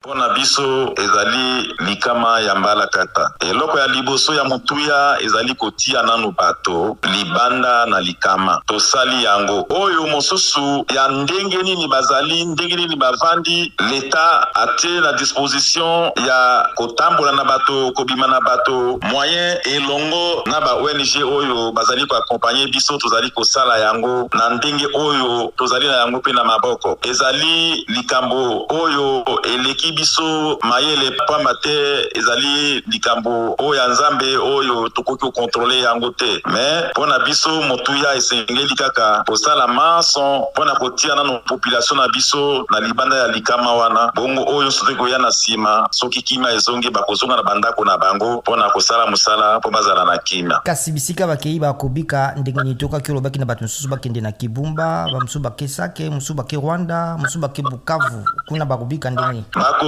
Pona biso ezali likama ya mbala kata. Eloko ya liboso ya mutuya ezali kotia nanu bato libanda na likama. Tosali yango. Oyo mosusu ya ndenge nini bazali, ndenge nini bavandi, l'État atie la disposition ya kotambola na bato, kobima na bato, moyen elongo na ba ONG oyo bazali ko accompagner biso, tozali kosala yango na ndenge oyo tozali na yango pe na maboko. Ezali likambo oyo eleki biso mayele pamba te, ezali likambo oyo nzambe oyo tokoki kontrole yango te. Mais pona biso motuya esengeli kaka kosala mason pona kotia na population na biso na libanda ya likama wana, bongo oyo soki koya na sima soki kima ezongi bakozonga na bandako na bango pona kosala musala po bazala na kima. Kasi bisika bakei bakobika ndenge nitoka kilo baki na bato mususu bakende na Kibumba, bamususu bakesake, mususu bake Rwanda, mususu bake Bukavu, kuna bakobika ndenge bakobika.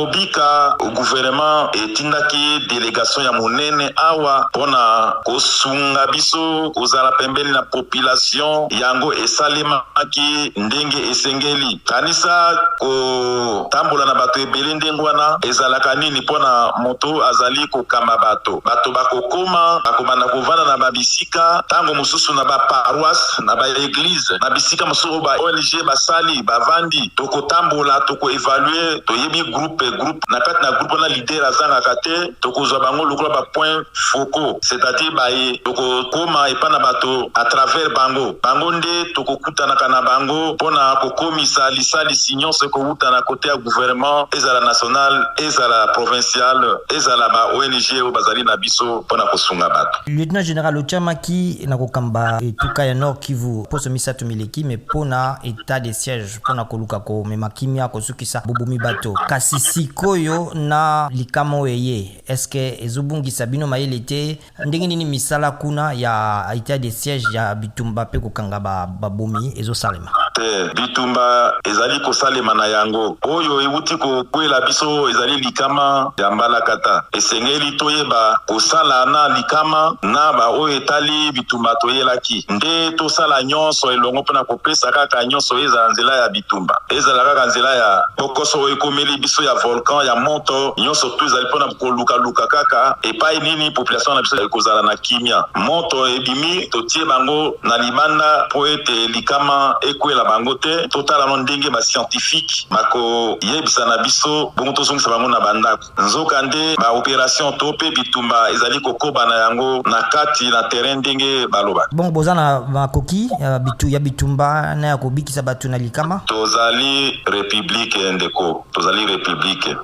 Gouvernement etindaki délégation ya monene awa pona kosunga biso kozala pembeni na population yango esalemaki ndenge esengeli. Kanisa ko tambola na bato ebele ndenge wana ezalaka nini pona moto azali kokamba bato bakokoma bakobanda kovanda na babisika tango mosusu na baparoisse na baeglise na bisika mosusu ba ONG basali bavandi tokotambola toko évaluer toyebi groupe na kati na groupe na leader azangaka te tokozwa bango lokola ba point focaux, c'est-à-dire baye tokokoma epana bato à travers bango nde tokokutanaka na bango pona kokomisa lisalisi nyonso kouta na kote ya gouvernement ezala national ezala provincial ezala ba ONG o bazali na biso pona kosunga bato. Lieutenant Général Ochamaki na kokamba etuka ya Nord Kivu poso misatu mileki me pona état de siège pona koluka ko mema kimia kosukisa bubumi bato kasi sikoyo na likama weye eske ezobungisa bino mayele te ndenge nini misala kuna ya état de siège ya bitumba pe kokanga babomi ezosalema te bitumba ezali kosalema na yango oyo ewuti kokwela biso ezali likama ya mbala kata esengeli toyeba kosala na likama na ba oyo etali bitumba toyelaki nde tosala nyonso elongo pona kopesa kaka nyonso ezala nzela ya bitumba ezala kaka nzela ya bokoso oyo ekomeli biso ya volcan ya moto nyonso tu ezali pona koluka kaka epai nini population na biso ekozala na kimia moto ebimi totie bango na libanda po ete likama ekwela bango te totala no ndenge ba scientifique bako yebisa na biso bongo tozongisa bango na bandako nzoka nde ba opération to pe bitumba ezali kokoba na yango na kati na terrain ndenge baloba. Bon bozana makoki ya bitumba na ya kobikisa batu na likama tozali république ndeko tozali république